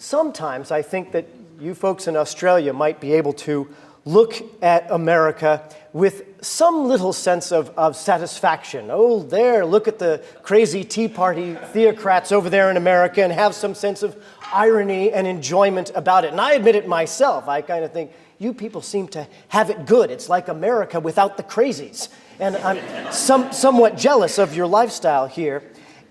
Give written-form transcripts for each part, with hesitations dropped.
sometimes I think that you folks in Australia might be able to look at America with some little sense of satisfaction. Oh, there, look at the crazy Tea Party theocrats over there in America, and have some sense of irony and enjoyment about it. And I admit it myself. I kind of think, you people seem to have it good. It's like America without the crazies. And I'm somewhat jealous of your lifestyle here.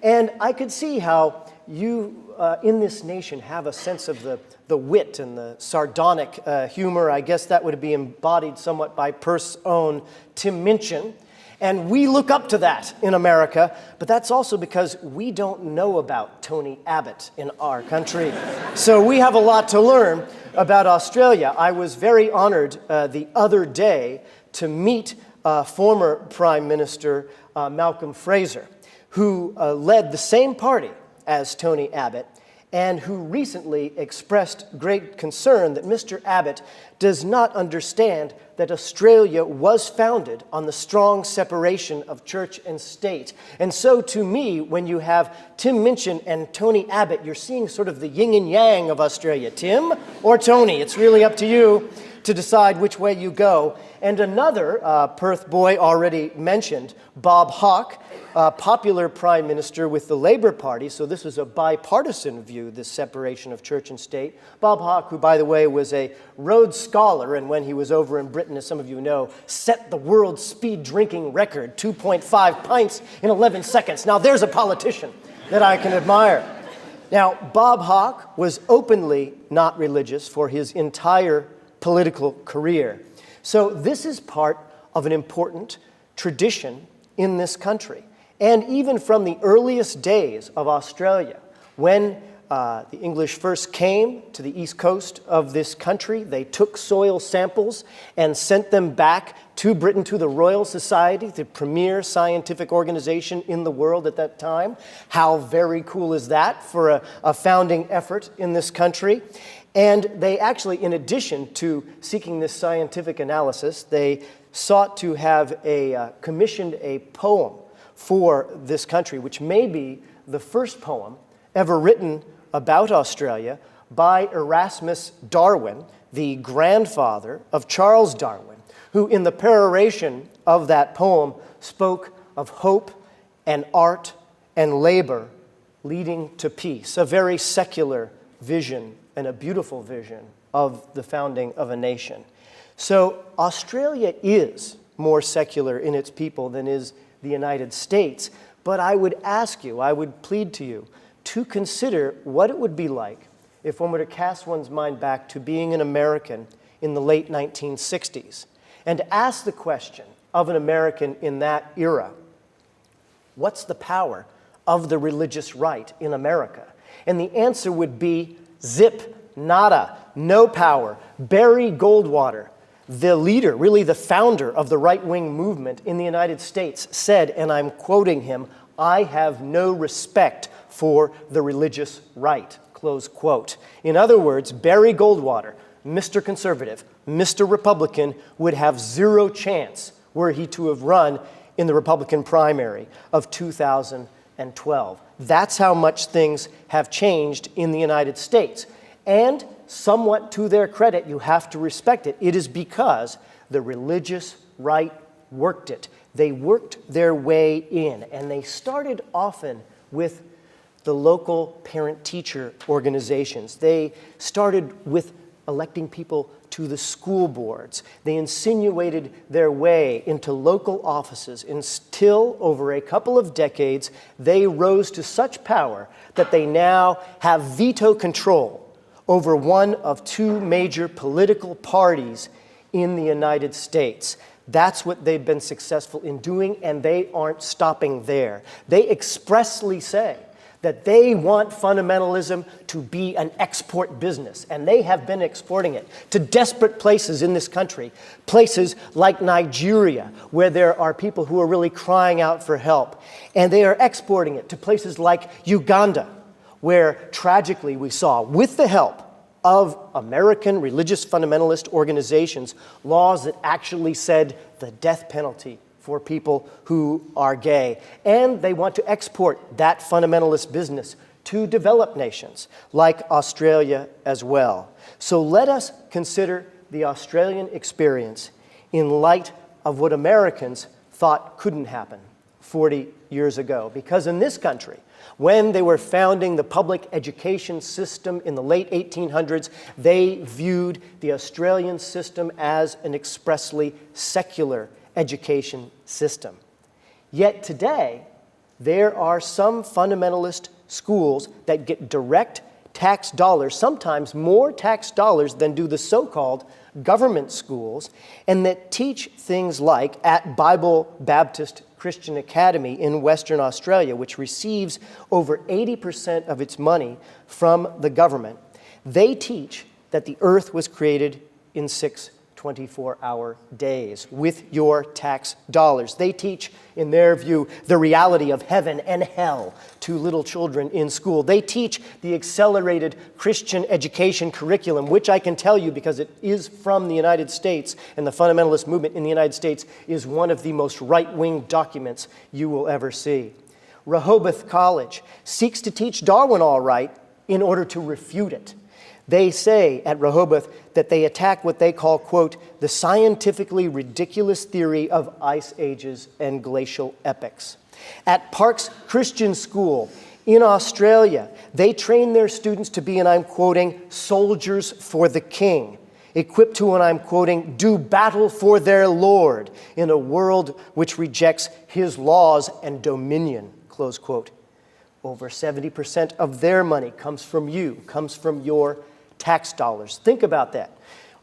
And I could see how you in this nation have a sense of the wit and the sardonic humor. I guess that would be embodied somewhat by Perth's own Tim Minchin. And we look up to that in America, but that's also because we don't know about Tony Abbott in our country. So we have a lot to learn about Australia. I was very honored the other day to meet former Prime Minister Malcolm Fraser, who led the same party as Tony Abbott, and who recently expressed great concern that Mr. Abbott does not understand that Australia was founded on the strong separation of church and state. And so to me, when you have Tim Minchin and Tony Abbott, you're seeing sort of the yin and yang of Australia. Tim or Tony, it's really up to you to decide which way you go. And another Perth boy already mentioned, Bob Hawke, popular prime minister with the Labour Party, so this was a bipartisan view, this separation of church and state. Bob Hawke, who, by the way, was a Rhodes Scholar, and when he was over in Britain, as some of you know, set the world speed drinking record, 2.5 pints in 11 seconds. Now, there's a politician that I can admire. Now, Bob Hawke was openly not religious for his entire political career. So this is part of an important tradition in this country. And even from the earliest days of Australia, when the English first came to the east coast of this country, they took soil samples and sent them back to Britain, to the Royal Society, the premier scientific organization in the world at that time. How very cool is that for a founding effort in this country? And they actually, in addition to seeking this scientific analysis, they sought to have commissioned a poem for this country, which may be the first poem ever written about Australia by Erasmus Darwin, the grandfather of Charles Darwin, who in the peroration of that poem spoke of hope and art and labor leading to peace, a very secular vision and a beautiful vision of the founding of a nation. So Australia is more secular in its people than is the United States, but I would ask you, I would plead to you, to consider what it would be like if one were to cast one's mind back to being an American in the late 1960s and ask the question of an American in that era, what's the power of the religious right in America? And the answer would be zip, nada, no power. Barry Goldwater, the leader, really the founder of the right-wing movement in the United States, said, and I'm quoting him, "I have no respect for the religious right," close quote. In other words, Barry Goldwater, Mr. Conservative, Mr. Republican, would have zero chance were he to have run in the Republican primary of 2012. That's how much things have changed in the United States. And somewhat to their credit, you have to respect it. It is because the religious right worked it. They worked their way in, and they started often with the local parent-teacher organizations. They started with electing people to the school boards. They insinuated their way into local offices until, over a couple of decades, they rose to such power that they now have veto control over one of two major political parties in the United States. That's what they've been successful in doing, and they aren't stopping there. They expressly say that they want fundamentalism to be an export business, and they have been exporting it to desperate places in this country, places like Nigeria, where there are people who are really crying out for help, and they are exporting it to places like Uganda, where tragically we saw, with the help of American religious fundamentalist organizations, laws that actually said the death penalty for people who are gay. And they want to export that fundamentalist business to developed nations like Australia as well. So let us consider the Australian experience in light of what Americans thought couldn't happen 40 years ago. Because in this country, when they were founding the public education system in the late 1800s, they viewed the Australian system as an expressly secular education system. Yet today, there are some fundamentalist schools that get direct tax dollars, sometimes more tax dollars than do the so-called government schools, and that teach things like at Bible Baptist Christian Academy in Western Australia, which receives over 80% of its money from the government. They teach that the earth was created in 6 24-hour days with your tax dollars. They teach, in their view, the reality of heaven and hell to little children in school. They teach the accelerated Christian education curriculum, which I can tell you because it is from the United States, and the fundamentalist movement in the United States is one of the most right-wing documents you will ever see. Rehoboth College seeks to teach Darwin all right in order to refute it. They say at Rehoboth that they attack what they call, quote, the scientifically ridiculous theory of ice ages and glacial epochs. At Parkes Christian School in Australia, they train their students to be, and I'm quoting, soldiers for the king, equipped to, and I'm quoting, do battle for their Lord in a world which rejects his laws and dominion, close quote. Over 70% of their money comes from you, comes from your tax dollars. Think about that.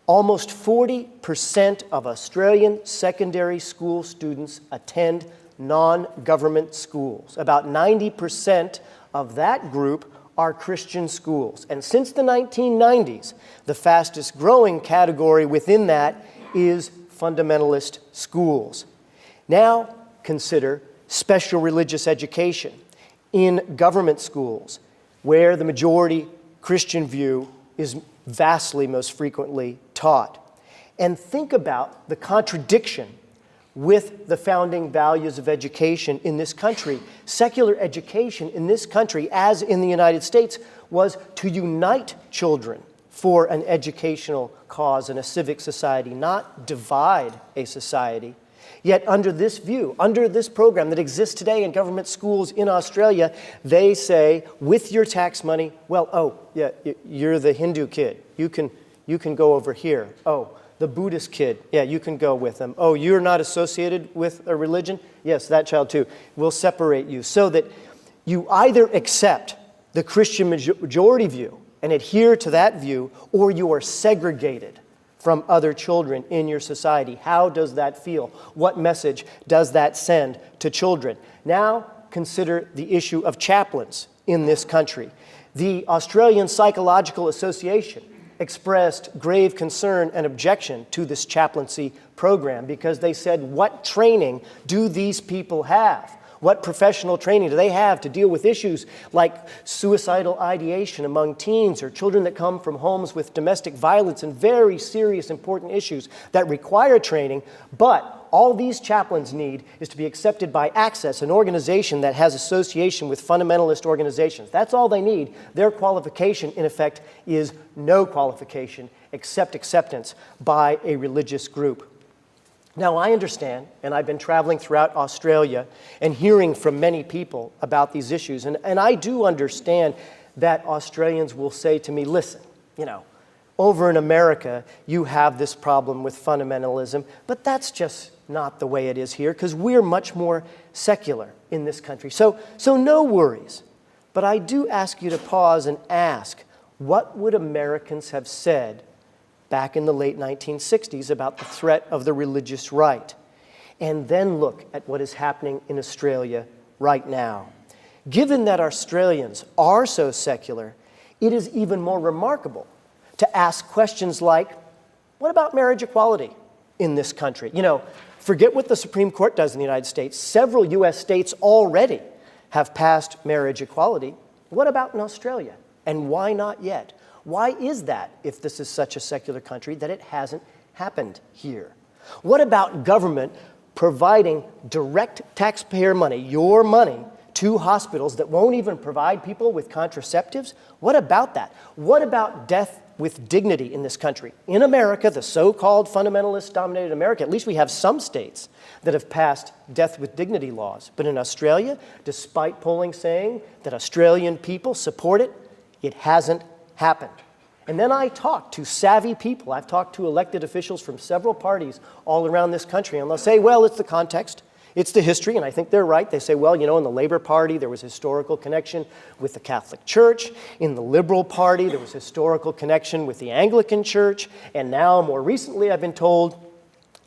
Almost 40% of Australian secondary school students attend non-government schools. About 90% of that group are Christian schools. And since the 1990s, the fastest growing category within that is fundamentalist schools. Now consider special religious education in government schools, where the majority Christian view is vastly most frequently taught. And think about the contradiction with the founding values of education in this country. Secular education in this country, as in the United States, was to unite children for an educational cause and a civic society, not divide a society. Yet under this view, under this program that exists today in government schools in Australia, they say, with your tax money, well, oh, yeah, you're the Hindu kid. You can go over here. Oh, the Buddhist kid, yeah, you can go with them. Oh, you're not associated with a religion? Yes, that child too. We'll separate you so that you either accept the Christian majority view and adhere to that view, or you are segregated from other children in your society. How does that feel? What message does that send to children? Now consider the issue of chaplains in this country. The Australian Psychological Association expressed grave concern and objection to this chaplaincy program because they said, what training do these people have? What professional training do they have to deal with issues like suicidal ideation among teens or children that come from homes with domestic violence and very serious, important issues that require training? But all these chaplains need is to be accepted by Access, an organization that has association with fundamentalist organizations. That's all they need. Their qualification, in effect, is no qualification except acceptance by a religious group. Now, I understand, and I've been traveling throughout Australia and hearing from many people about these issues, and I do understand that Australians will say to me, listen, over in America, you have this problem with fundamentalism, but that's just not the way it is here, because we're much more secular in this country. So no worries. But I do ask you to pause and ask, what would Americans have said back in the late 1960s about the threat of the religious right? And then look at what is happening in Australia right now. Given that Australians are so secular, it is even more remarkable to ask questions like, what about marriage equality in this country? Forget what the Supreme Court does in the United States. Several U.S. states already have passed marriage equality. What about in Australia? And why not yet? Why is that, if this is such a secular country, that it hasn't happened here? What about government providing direct taxpayer money, your money, 2 hospitals that won't even provide people with contraceptives? What about that? What about death with dignity in this country? In America, the so-called fundamentalist-dominated America, at least we have some states that have passed death with dignity laws. But in Australia, despite polling saying that Australian people support it, it hasn't happened. And then I talk to savvy people. I've talked to elected officials from several parties all around this country, and they'll say, well, it's the context. It's the history, and I think they're right. They say, well, you know, in the Labor Party, there was historical connection with the Catholic Church. In the Liberal Party, there was historical connection with the Anglican Church. And now, more recently, I've been told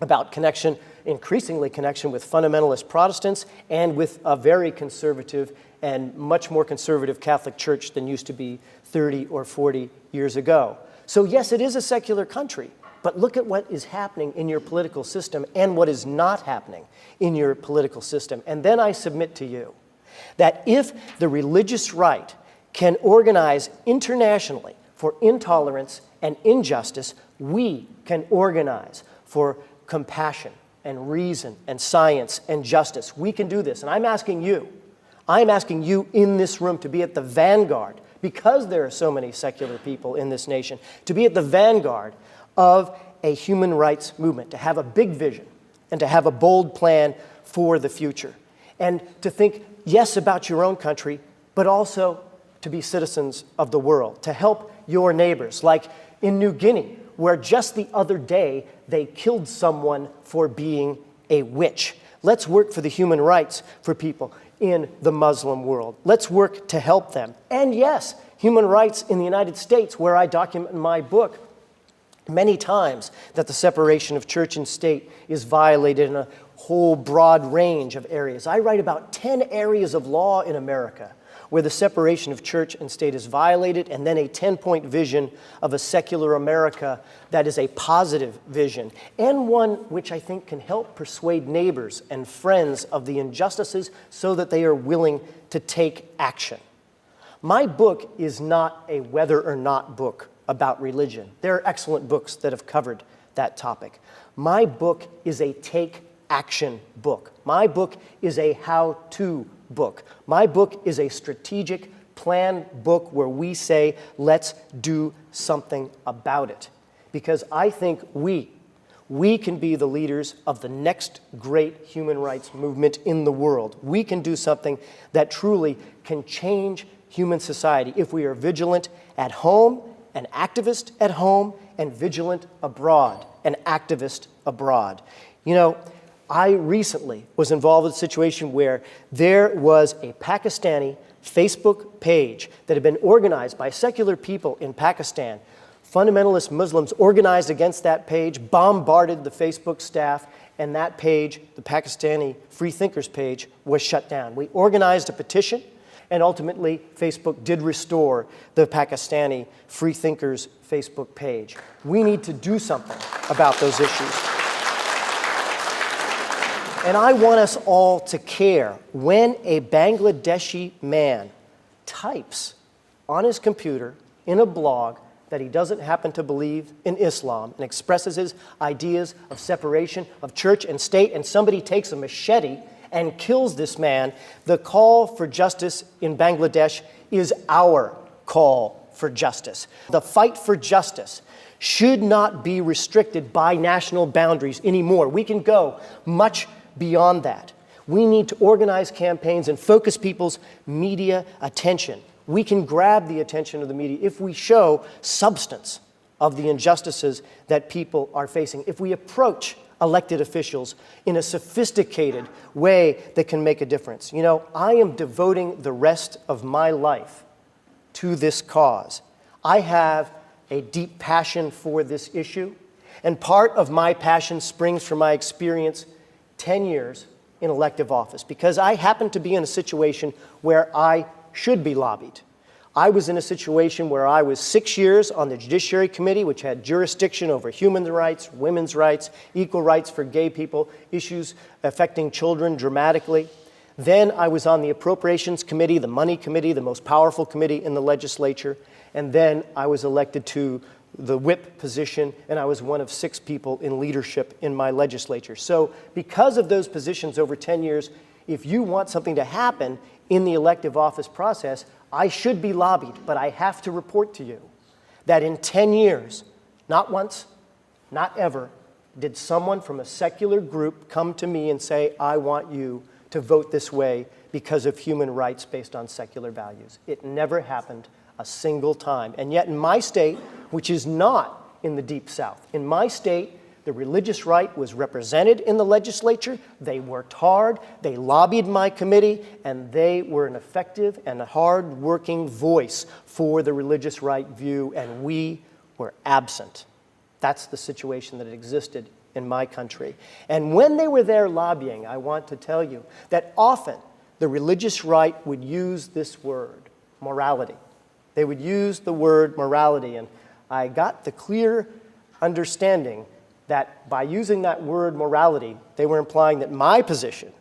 about connection, increasingly connection with fundamentalist Protestants and with a very conservative and much more conservative Catholic Church than used to be 30 or 40 years ago. So yes, it is a secular country. But look at what is happening in your political system and what is not happening in your political system. And then I submit to you that if the religious right can organize internationally for intolerance and injustice, we can organize for compassion and reason and science and justice. We can do this. And I'm asking you in this room to be at the vanguard, because there are so many secular people in this nation, to be at the vanguard of a human rights movement, to have a big vision and to have a bold plan for the future. And to think, yes, about your own country, but also to be citizens of the world, to help your neighbors, like in New Guinea, where just the other day they killed someone for being a witch. Let's work for the human rights for people in the Muslim world. Let's work to help them. And yes, human rights in the United States, where I document in my book many times that the separation of church and state is violated in a whole broad range of areas. I write about 10 areas of law in America where the separation of church and state is violated, and then a 10-point vision of a secular America that is a positive vision, and one which I think can help persuade neighbors and friends of the injustices so that they are willing to take action. My book is not a whether or not book about religion. There are excellent books that have covered that topic. My book is a take action book. My book is a how-to book. My book is a strategic plan book where we say, let's do something about it. Because I think we can be the leaders of the next great human rights movement in the world. We can do something that truly can change human society if we are vigilant at home, an activist at home, and vigilant abroad, an activist abroad. You know, I recently was involved in a situation where there was a Pakistani Facebook page that had been organized by secular people in Pakistan. Fundamentalist Muslims organized against that page, bombarded the Facebook staff, and that page, the Pakistani Free Thinkers page, was shut down. We organized a petition, and ultimately Facebook did restore the Pakistani Free Thinkers Facebook page. We need to do something about those issues. And I want us all to care when a Bangladeshi man types on his computer in a blog that he doesn't happen to believe in Islam and expresses his ideas of separation of church and state, and somebody takes a machete and kills this man. The call for justice in Bangladesh is our call for justice. The fight for justice should not be restricted by national boundaries anymore. We can go much beyond that. We need to organize campaigns and focus people's media attention. We can grab the attention of the media if we show substance of the injustices that people are facing, if we approach elected officials in a sophisticated way that can make a difference. You know, I am devoting the rest of my life to this cause. I have a deep passion for this issue, and part of my passion springs from my experience 10 years in elective office, because I happen to be in a situation where I should be lobbied. I was in a situation where I was 6 years on the Judiciary Committee, which had jurisdiction over human rights, women's rights, equal rights for gay people, issues affecting children dramatically. Then I was on the Appropriations Committee, the Money Committee, the most powerful committee in the legislature. And then I was elected to the whip position, and I was one of 6 people in leadership in my legislature. So because of those positions over 10 years, if you want something to happen in the elective office process, I should be lobbied, but I have to report to you that in 10 years, not once, not ever, did someone from a secular group come to me and say, I want you to vote this way because of human rights based on secular values. It never happened a single time. And yet in my state, which is not in the Deep South, in my state, the religious right was represented in the legislature. They worked hard, they lobbied my committee, and they were an effective and a hard-working voice for the religious right view, and we were absent. That's the situation that existed in my country. And when they were there lobbying, I want to tell you that often the religious right would use this word, morality. They would use the word morality, and I got the clear understanding that by using that word morality, they were implying that my position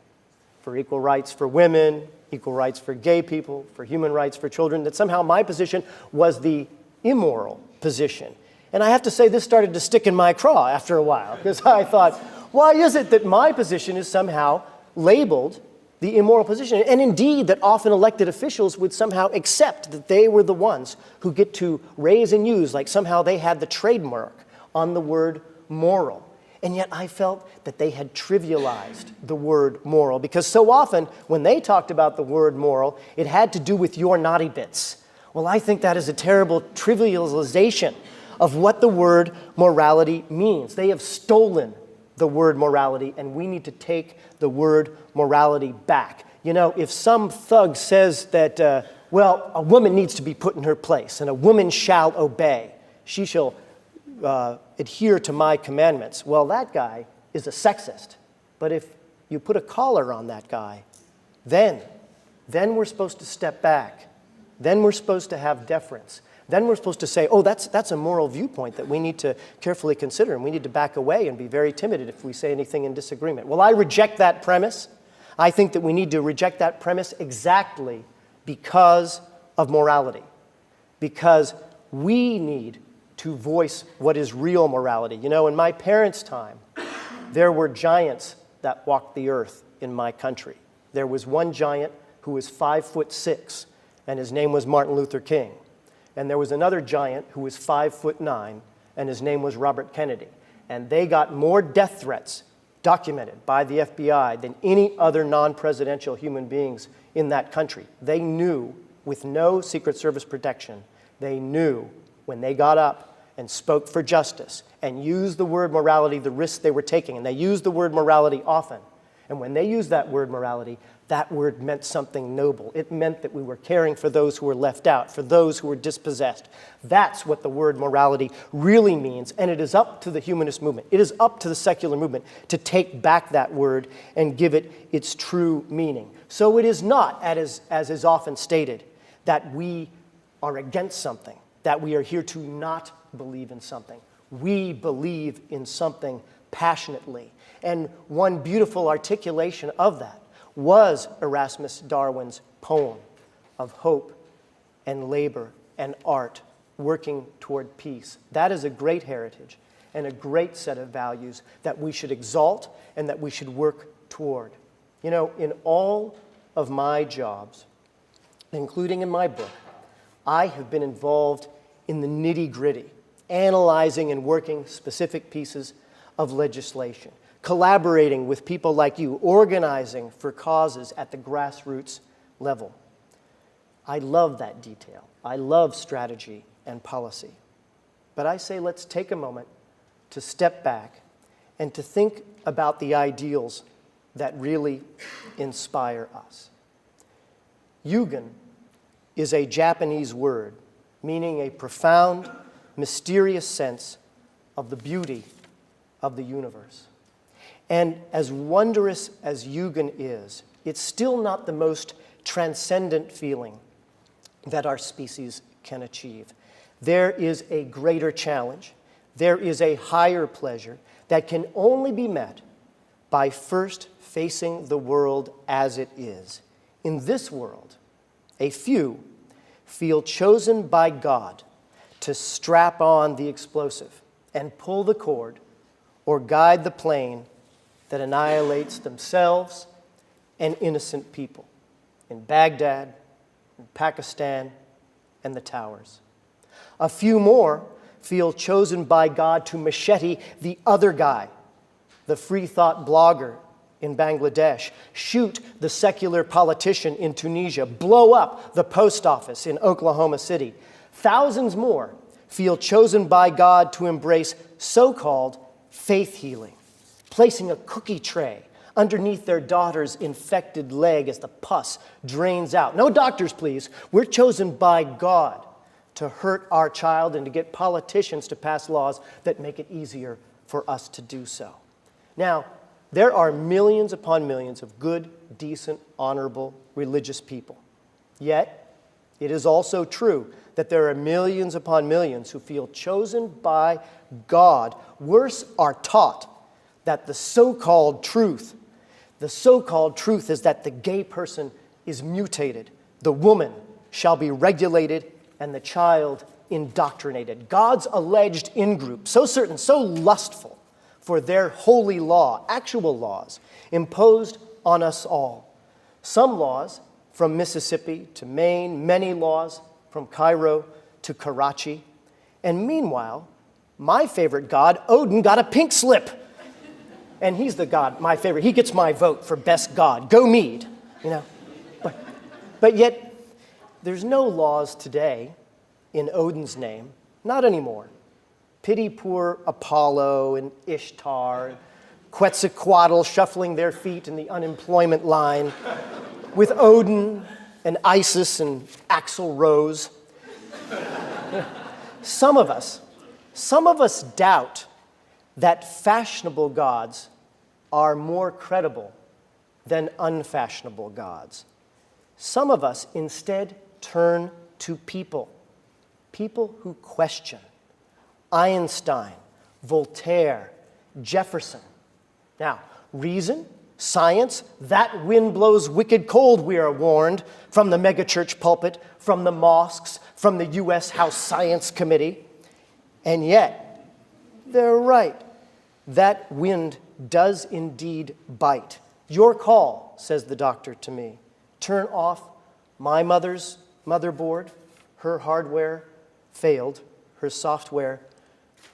for equal rights for women, equal rights for gay people, for human rights for children, that somehow my position was the immoral position. And I have to say this started to stick in my craw after a while, because I thought, why is it that my position is somehow labeled the immoral position? And indeed, that often elected officials would somehow accept that they were the ones who get to raise and use, like somehow they had the trademark on the word moral. And yet I felt that they had trivialized the word moral, because so often when they talked about the word moral, it had to do with your naughty bits. Well, I think that is a terrible trivialization of what the word morality means. They have stolen the word morality, and we need to take the word morality back. You know, if some thug says that, well, a woman needs to be put in her place, and a woman shall obey, she shall adhere to my commandments, well, that guy is a sexist. But if you put a collar on that guy, then we're supposed to step back. Then we're supposed to have deference. Then we're supposed to say, oh, that's a moral viewpoint that we need to carefully consider, and we need to back away and be very timid if we say anything in disagreement. Well, I reject that premise. I think that we need to reject that premise exactly because of morality, because we need to voice what is real morality. You know, in my parents' time, there were giants that walked the earth in my country. There was one giant who was 5'6", and his name was Martin Luther King. And there was another giant who was 5'9", and his name was Robert Kennedy. And they got more death threats documented by the FBI than any other non-presidential human beings in that country. They knew, with no Secret Service protection, they knew when they got up and spoke for justice and used the word morality, the risks they were taking. And they used the word morality often. And when they used that word morality, that word meant something noble. It meant that we were caring for those who were left out, for those who were dispossessed. That's what the word morality really means. And it is up to the humanist movement. It is up to the secular movement to take back that word and give it its true meaning. So it is not, as is often stated, that we are against something, that we are here to not believe in something. We believe in something passionately. And one beautiful articulation of that was Erasmus Darwin's poem of hope and labor and art working toward peace. That is a great heritage and a great set of values that we should exalt and that we should work toward. You know, in all of my jobs, including in my book, I have been involved in the nitty-gritty, analyzing and working specific pieces of legislation, collaborating with people like you, organizing for causes at the grassroots level. I love that detail. I love strategy and policy. But I say let's take a moment to step back and to think about the ideals that really inspire us. Yugen is a Japanese word meaning a profound, mysterious sense of the beauty of the universe. And as wondrous as Yugen is, it's still not the most transcendent feeling that our species can achieve. There is a greater challenge. There is a higher pleasure that can only be met by first facing the world as it is. In this world, a few feel chosen by God to strap on the explosive and pull the cord or guide the plane that annihilates themselves and innocent people in Baghdad, in Pakistan, and the towers. A few more feel chosen by God to machete the other guy, the free thought blogger in Bangladesh, shoot the secular politician in Tunisia, blow up the post office in Oklahoma City. Thousands more feel chosen by God to embrace so-called faith healing, placing a cookie tray underneath their daughter's infected leg as the pus drains out. No doctors, please. We're chosen by God to hurt our child and to get politicians to pass laws that make it easier for us to do so. Now, there are millions upon millions of good, decent, honorable, religious people. Yet, it is also true that there are millions upon millions who feel chosen by God. Worse, are taught that the so-called truth is that the gay person is mutated, the woman shall be regulated, and the child indoctrinated. God's alleged in-group, so certain, so lustful for their holy law, actual laws, imposed on us all. Some laws from Mississippi to Maine, many laws from Cairo to Karachi. And meanwhile, my favorite god, Odin, got a pink slip. And he's the god, my favorite. He gets my vote for best god. Go Mead, you know. But yet, there's no laws today in Odin's name. Not anymore. Pity poor Apollo and Ishtar, Quetzalcoatl shuffling their feet in the unemployment line, with Odin and Isis and Axl Rose. Some of us doubt that fashionable gods are more credible than unfashionable gods. Some of us instead turn to people who question. Einstein, Voltaire, Jefferson. Now, reason, science, that wind blows wicked cold, we are warned, from the megachurch pulpit, from the mosques, from the U.S. House Science Committee. And yet, they're right. That wind does indeed bite. Your call, says the doctor to me. Turn off my mother's motherboard. Her hardware failed. Her software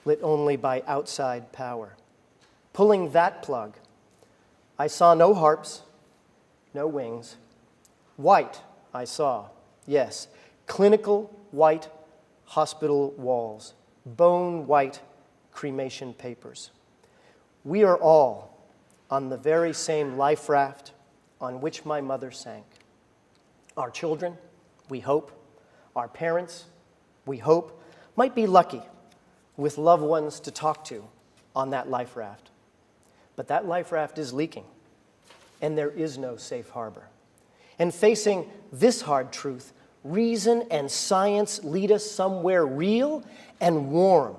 lit only by outside power. Pulling that plug, I saw no harps, no wings. White, I saw, yes, clinical white hospital walls, bone white cremation papers. We are all on the very same life raft on which my mother sank. Our children, we hope, our parents, we hope, might be lucky with loved ones to talk to on that life raft. But that life raft is leaking, and there is no safe harbor. And facing this hard truth, reason and science lead us somewhere real and warm.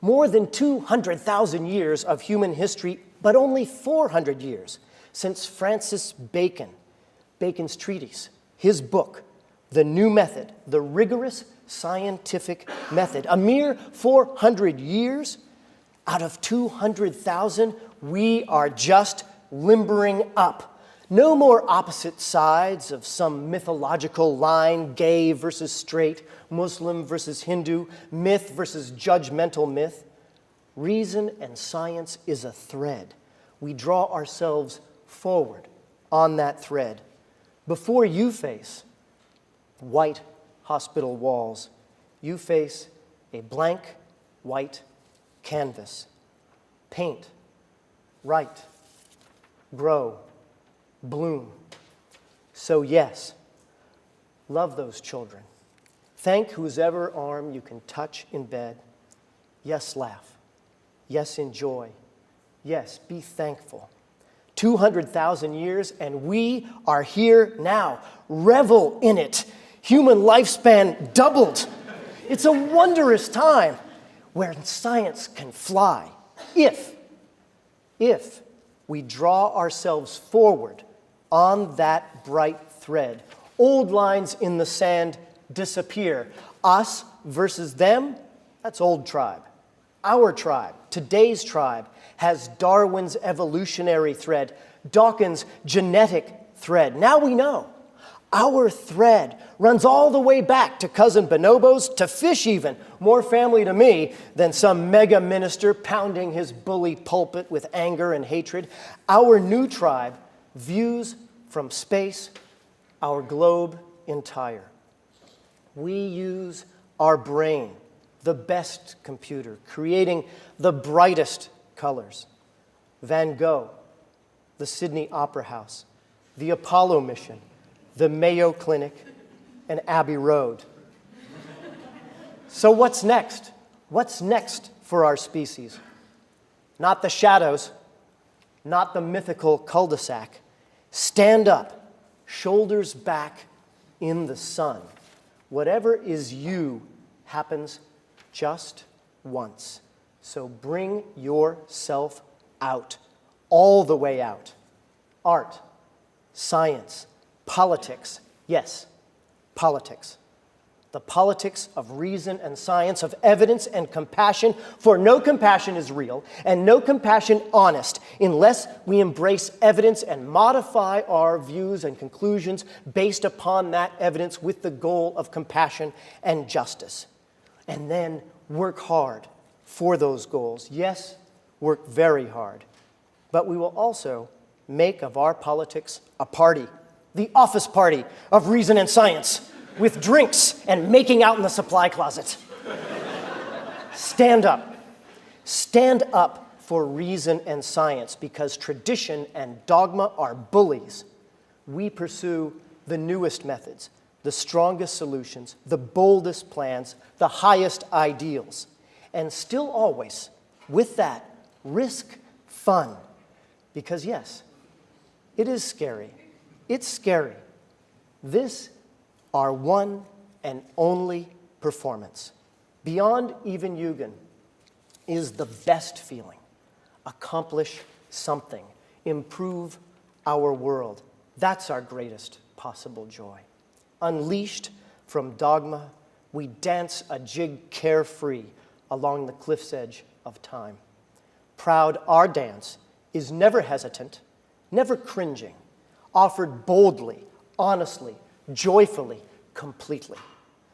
More than 200,000 years of human history, but only 400 years since Francis Bacon, Bacon's treatise, his book, The New Method, the rigorous scientific method. A mere 400 years out of 200,000, we are just limbering up. No more opposite sides of some mythological line, gay versus straight, Muslim versus Hindu, myth versus judgmental myth. Reason and science is a thread. We draw ourselves forward on that thread. Before you face white hospital walls, you face a blank white canvas. Paint, write, grow, bloom. So yes, love those children. Thank whosever arm you can touch in bed. Yes, laugh. Yes, enjoy. Yes, be thankful. 200,000 years, and we are here now. Revel in it. Human lifespan doubled. It's a wondrous time where science can fly. If we draw ourselves forward on that bright thread, old lines in the sand disappear. Us versus them, that's old tribe. Our tribe, today's tribe, has Darwin's evolutionary thread, Dawkins' genetic thread. Now we know. Our thread runs all the way back to Cousin Bonobos, to fish even. More family to me than some mega minister pounding his bully pulpit with anger and hatred. Our new tribe views from space our globe entire. We use our brain, the best computer, creating the brightest colors. Van Gogh, the Sydney Opera House, the Apollo mission, the Mayo Clinic, and Abbey Road. So what's next? What's next for our species? Not the shadows, not the mythical cul-de-sac. Stand up, shoulders back in the sun. Whatever is you happens just once. So bring yourself out, all the way out. Art, science, politics, yes, politics. The politics of reason and science, of evidence and compassion, for no compassion is real, and no compassion honest, unless we embrace evidence and modify our views and conclusions based upon that evidence with the goal of compassion and justice. And then work hard for those goals. Yes, work very hard. But we will also make of our politics a party, the office party of reason and science, with drinks and making out in the supply closet. Stand up. Stand up for reason and science, because tradition and dogma are bullies. We pursue the newest methods, the strongest solutions, the boldest plans, the highest ideals. And still always, with that, risk fun. Because yes, it is scary. It's scary. This, our one and only performance, beyond even Yugen, is the best feeling. Accomplish something. Improve our world. That's our greatest possible joy. Unleashed from dogma, we dance a jig carefree along the cliff's edge of time. Proud, our dance is never hesitant, never cringing, offered boldly, honestly, joyfully, completely.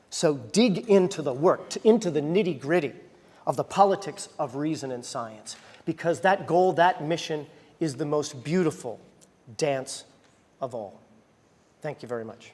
So dig into the work, into the nitty-gritty of the politics of reason and science, because that goal, that mission, is the most beautiful dance of all. Thank you very much.